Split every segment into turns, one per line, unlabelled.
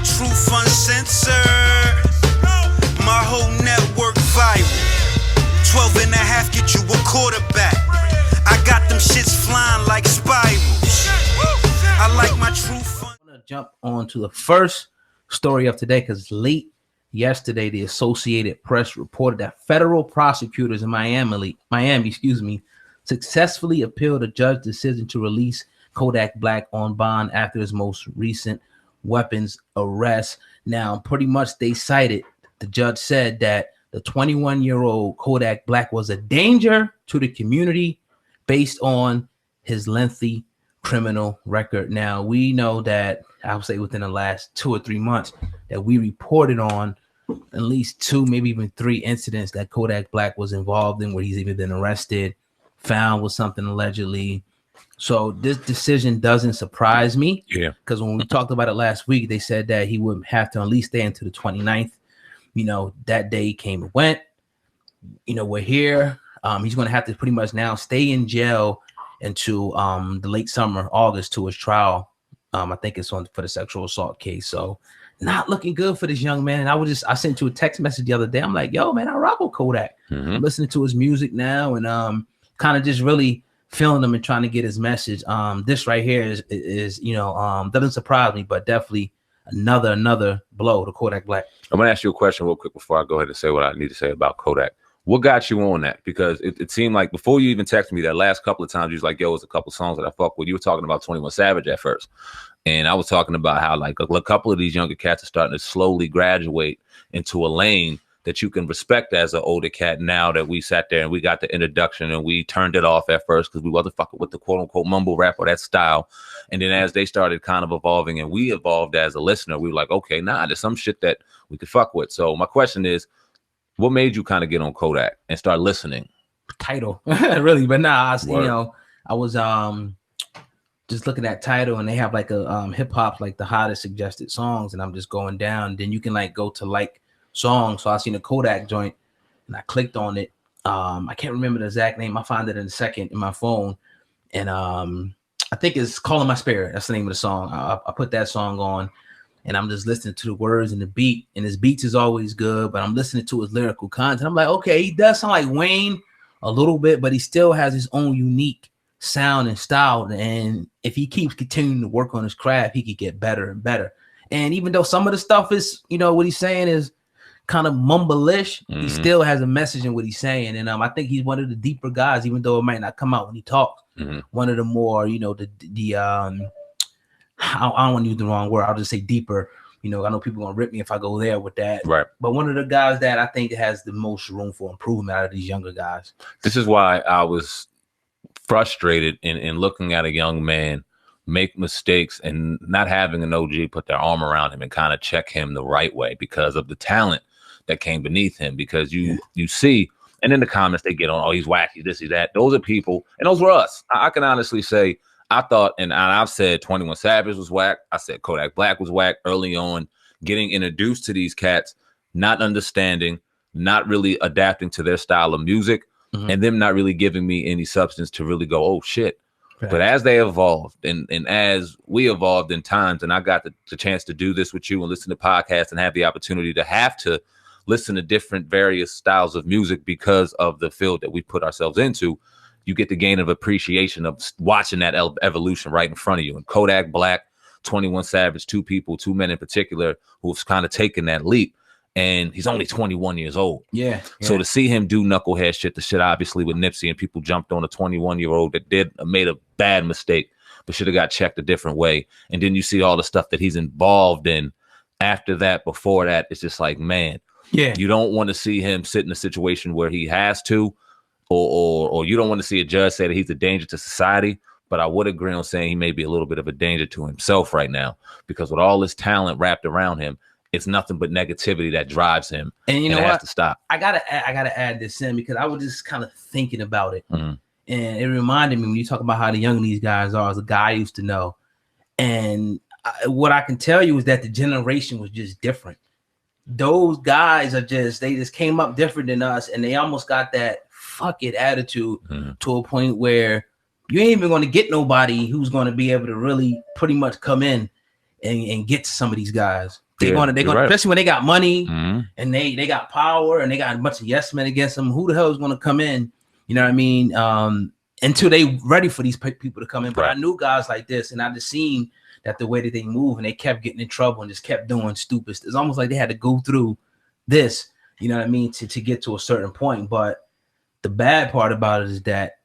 truth uncensored. My whole network viral. 12 and a half get you a quarterback. I got them shits flying like spirals. I like my truth.
I'm gonna jump on to the first story of today because late yesterday the Associated Press reported that federal prosecutors in Miami, successfully appealed a judge's decision to release Kodak Black on bond after his most recent weapons arrest. Now, pretty much they cited, the judge said that the 21-year-old Kodak Black was a danger to the community based on his lengthy criminal record. Now, we know that, I would say within the last 2 or 3 months, that we reported on at least 2, maybe even 3 incidents that Kodak Black was involved in where he's even been arrested, found with something allegedly. So this decision doesn't surprise me.
Yeah. Because
when we talked about it last week, they said that he would have to at least stay until the 29th. You know, that day came and went. You know, we're here. He's going to have to pretty much now stay in jail until the late summer, August, to his trial. I think it's on for the sexual assault case. So not looking good for this young man. And I sent you a text message the other day. I'm like, yo, man, I rock with Kodak. I'm listening to his music now and kind of just really feeling him and trying to get his message. This right here is you know, doesn't surprise me, but definitely another blow to Kodak Black.
I'm gonna ask you a question real quick before I go ahead and say what I need to say about Kodak. What got you on that? Because it seemed like before you even texted me that last couple of times, you was like, yo, it's a couple of songs that I fuck with. You were talking about 21 Savage at first. And I was talking about how like a couple of these younger cats are starting to slowly graduate into a lane that you can respect as an older cat now that we sat there and we got the introduction and we turned it off at first because we wasn't fucking with the quote unquote mumble rap or that style. And then as they started kind of evolving and we evolved as a listener, we were like, okay, nah, there's some shit that we could fuck with. So my question is, what made you kind of get on Kodak and start listening?
Title, really, but nah, you know, I was just looking at Title and they have like a hip hop, like the hottest suggested songs, and I'm just going down. Then you can like go to like songs. So I seen a Kodak joint and I clicked on it. I can't remember the exact name. I'll find it in a second in my phone. And I think it's Calling My Spirit. That's the name of the song. I put that song on and I'm just listening to the words and the beat, and his beats is always good, but I'm listening to his lyrical content. I'm like, okay, he does sound like Wayne a little bit, but he still has his own unique sound and style. And if he keeps continuing to work on his craft, he could get better and better. And even though some of the stuff is, you know, what he's saying is kind of mumble-ish, he still has a message in what he's saying. And I think he's one of the deeper guys, even though it might not come out when he talks. One of the more, you know, I don't want to use the wrong word. I'll just say deeper. You know, I know people gonna rip me if I go there with that.
Right.
But one of the guys that I think has the most room for improvement out of these younger guys.
This is why I was frustrated in looking at a young man make mistakes and not having an OG put their arm around him and kind of check him the right way because of the talent that came beneath him. Because you see, and in the comments they get on, oh, he's wacky, this, he's that. Those are people, and those were us. I can honestly say, I thought, and I've said 21 Savage was whack. I said Kodak Black was whack early on, getting introduced to these cats, not understanding, not really adapting to their style of music, and them not really giving me any substance to really go, oh, shit. Right. But as they evolved and as we evolved in times, and I got the chance to do this with you and listen to podcasts and have the opportunity to have to listen to different various styles of music because of the field that we put ourselves into, you get the gain of appreciation of watching that evolution right in front of you. And Kodak Black, 21 Savage, two men in particular who've kind of taken that leap. And he's only 21 years old. Yeah. So to see him do knucklehead shit, the shit obviously with Nipsey, and people jumped on a 21-year-old that made a bad mistake, but should have got checked a different way. And then you see all the stuff that he's involved in after that, before that. It's just like, man, you don't want to see him sit in a situation where he has to, or you don't want to see a judge say that he's a danger to society. But I would agree on saying he may be a little bit of a danger to himself right now, because with all this talent wrapped around him, it's nothing but negativity that drives him. And you know what? Has to stop.
I gotta add this in because I was just kind of thinking about it, and it reminded me when you talk about how the young these guys are. As a guy I used to know, and what I can tell you is that the generation was just different. Those guys they just came up different than us, and they almost got that fuck it attitude to a point where you ain't even going to get nobody who's going to be able to really pretty much come in and get to some of these guys. They're gonna,
right.
especially when they got money and they got power and they got a bunch of yes men against them. Who the hell is gonna come in? You know what I mean? Until they ready for these people to come in. But I knew guys like this, and I just seen that the way that they move, and they kept getting in trouble and just kept doing stupid. It's almost like they had to go through this, you know what I mean, to get to a certain point. But the bad part about it is that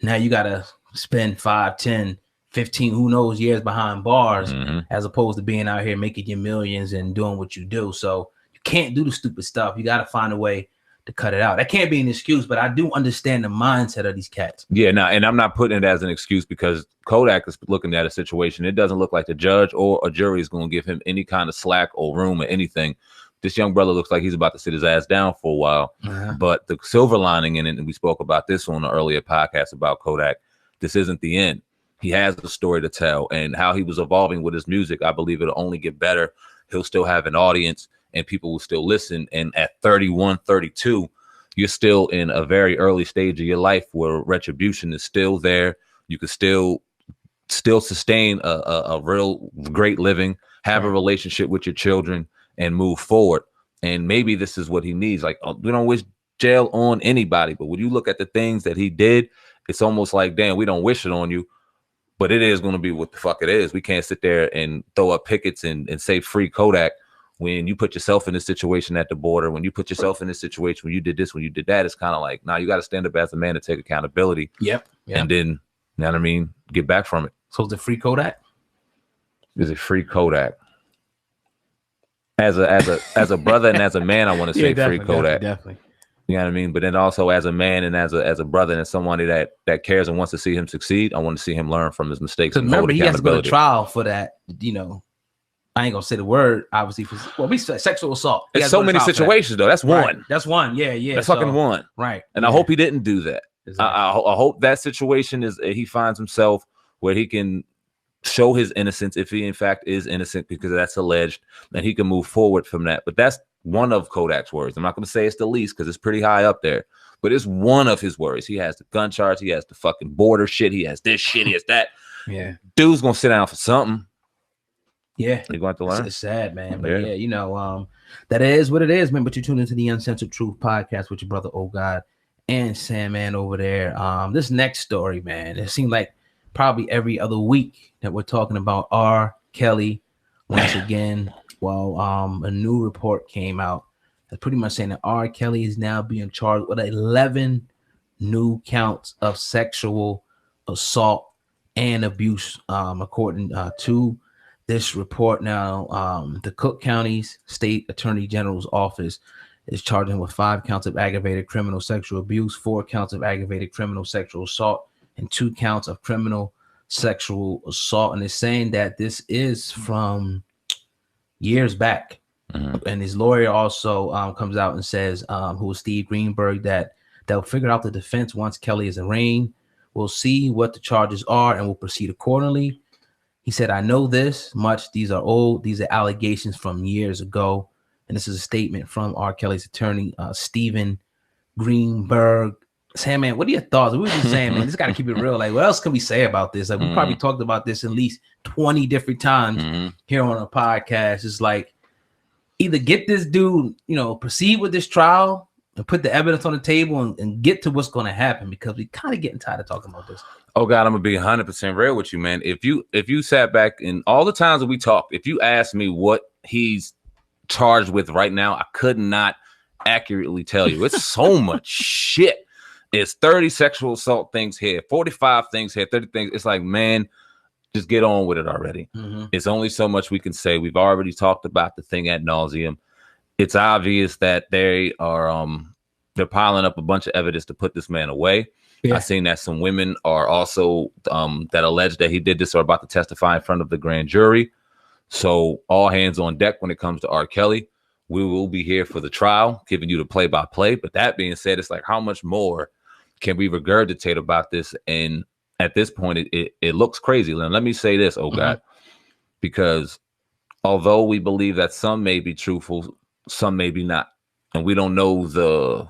now you gotta spend 5, 10, 15, who knows, years behind bars, as opposed to being out here making your millions and doing what you do. So you can't do the stupid stuff. You got to find a way to cut it out. That can't be an excuse, but I do understand the mindset of these cats.
Yeah, no, and I'm not putting it as an excuse because Kodak is looking at a situation. It doesn't look like the judge or a jury is going to give him any kind of slack or room or anything. This young brother looks like he's about to sit his ass down for a while. But the silver lining in it, and we spoke about this on an earlier podcast about Kodak, this isn't the end. He has a story to tell, and how he was evolving with his music, I believe it'll only get better. He'll still have an audience and people will still listen. And at 31, 32, you're still in a very early stage of your life where retribution is still there. You can still sustain a real great living, have a relationship with your children, and move forward. And maybe this is what he needs. Like, we don't wish jail on anybody, but when you look at the things that he did, it's almost like, damn, we don't wish it on you, but it is going to be what the fuck it is. We can't sit there and throw up pickets and say free Kodak when you put yourself in this situation at the border, when you put yourself in this situation, when you did this, when you did that. It's kind of like, now you got to stand up as a man to take accountability.
Yep.
And then, you know what I mean, get back from it.
So is it free Kodak?
Is it free Kodak? As a brother and as a man, I want to say free Kodak.
Definitely.
You know what I mean? But then also as a man and as a brother and somebody that cares and wants to see him succeed, I want to see him learn from his mistakes. And
remember, he has to go to trial for that. You know, I ain't gonna say the word, obviously. We said sexual assault.
It's so many situations though. That's one.
Right. That's one. Yeah.
That's fucking one.
Right.
And I hope he didn't do that.
Exactly.
I hope that situation is he finds himself where he can show his innocence if he in fact is innocent, because that's alleged, and he can move forward from that. But that's one of Kodak's worries. I'm not going to say it's the least because it's pretty high up there, but it's one of his worries. He has the gun charge, he has the fucking border shit, he has this shit, he has that.
Yeah,
dude's gonna sit down for something.
Yeah,
you're going to learn.
It's sad, man, but yeah, you know, that is what it is, man. But you tune into the Uncensored Truth podcast with your brother, Oh God, and Sandman over there. This next story, man, it seemed like probably every other week that we're talking about R. Kelly once again. Well, a new report came out that's pretty much saying that R. Kelly is now being charged with 11 new counts of sexual assault and abuse, according to this report. Now, the Cook County's State Attorney General's office is charging with 5 counts of aggravated criminal sexual abuse, 4 counts of aggravated criminal sexual assault, and 2 counts of criminal sexual assault. And it's saying that this is from years back. And his lawyer also comes out and says, who is Steve Greenberg, that they'll figure out the defense once Kelly is arraigned. We'll see what the charges are and we'll proceed accordingly. He said, I know this much. These are old. These are allegations from years ago. And this is a statement from R. Kelly's attorney, Stephen Greenberg. Sam, man, what are your thoughts? We were just saying, man, just got to keep it real. Like, what else can we say about this? Like, we probably talked about this at least 20 different times here on a podcast. It's like, either get this dude, you know, proceed with this trial and put the evidence on the table and get to what's going to happen, because we kind of getting tired of talking about this.
Oh God, I'm gonna be 100% real with you, man. If you sat back and all the times that we talked, if you asked me what he's charged with right now, I could not accurately tell you. It's so much shit. It's 30 sexual assault things here, 45 things here, 30 things. It's like, man, just get on with it already. It's only so much we can say. We've already talked about the thing ad nauseum. It's obvious that they are they're piling up a bunch of evidence to put this man away. Yeah. I've seen that some women are also that allege that he did this are about to testify in front of the grand jury. So all hands on deck when it comes to R. Kelly. We will be here for the trial, giving you the play-by-play. But that being said, it's like, how much more can we regurgitate about this? And at this point, it looks crazy. And let me say this, oh God, because although we believe that some may be truthful, some may be not, and we don't know the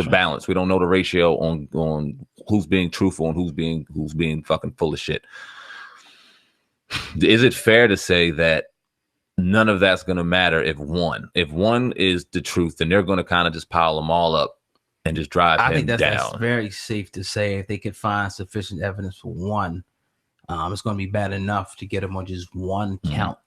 balance. We don't know the ratio on who's being truthful and who's being fucking full of shit. Is it fair to say that none of that's going to matter if one is the truth, then they're going to kind of just pile them all up and just drive him
think
down.
that's very safe to say. If they could find sufficient evidence for one, it's going to be bad enough to get him on just one count.